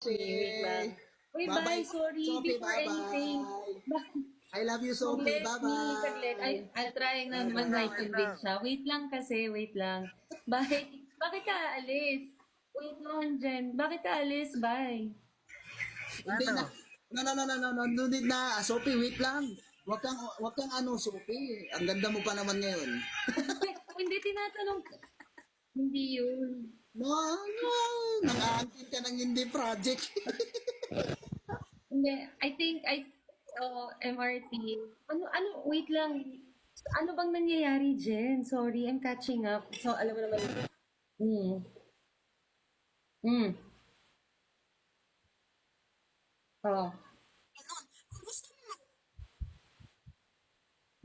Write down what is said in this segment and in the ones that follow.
Wait lang. Sophie. Uy, bye, Bye-bye. sorry, Sophie, before anything. bye-bye. I love you, Oh, Sophie. let me, saglit. Bye-bye. I'll try na naman Bye-bye. may convince siya. Wait lang kasi, wait lang. Bye. Bakit ka aalis? Wait lang, Jen. Bakit ka aalis? Bye. Hindi na. Ano? No, no, no, no, no, no, no need na. Sophie, wait lang. Wag kang ano, Sophie. Ang ganda mo pa naman ngayon. Hindi tinatanong. Hindi yun. No, no. Nang-aantin ka ng hindi project. Hindi, MRT. Wait lang. Ano bang nangyayari, Jen? Sorry, I'm catching up. So, alam mo naman. Hmm. Hmm. Oh.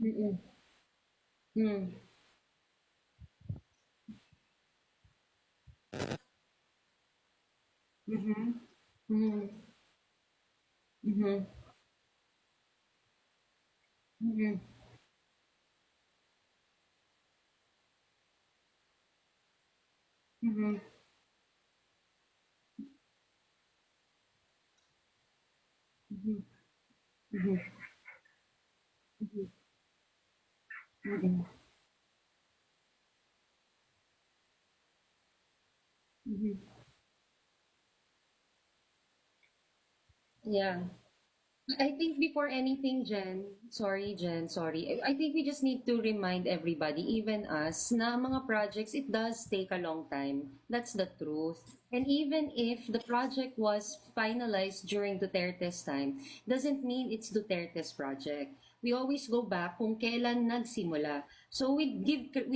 Mm-mm. Hmm. Mhm. Mhm. Mhm. Mhm. Mhm. Mhm. Mhm. Mhm. Mhm. Yeah. I think before anything, Jen, sorry. I think we just need to remind everybody, even us, na mga projects, it does take a long time. That's the truth. And even if the project was finalized during Duterte's time, doesn't mean it's Duterte's project. We always go back kung kailan nagsimula. So we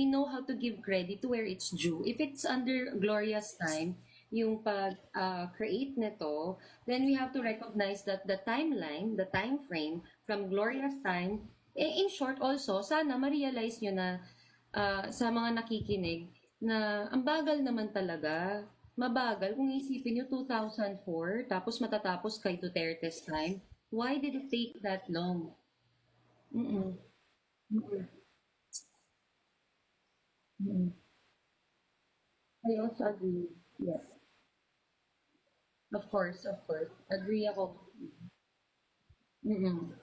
know how to give credit to where it's due. If it's under Gloria's time, yung pag-create nito, then we have to recognize that the timeline, the time frame from Gloria's time, in short also, sana ma-realize nyo na sa mga nakikinig na ang bagal naman talaga. Mabagal. Kung isipin nyo 2004, tapos matatapos kay Duterte's time, why did it take that long? Mm-mm. Mm-mm. Mm-mm. I also agree. Yes. Of course, of course. Agree ako. Mm-mm.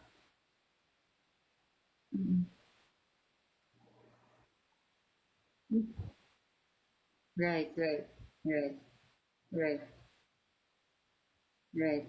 Mm-mm. Right, right, right, right, right.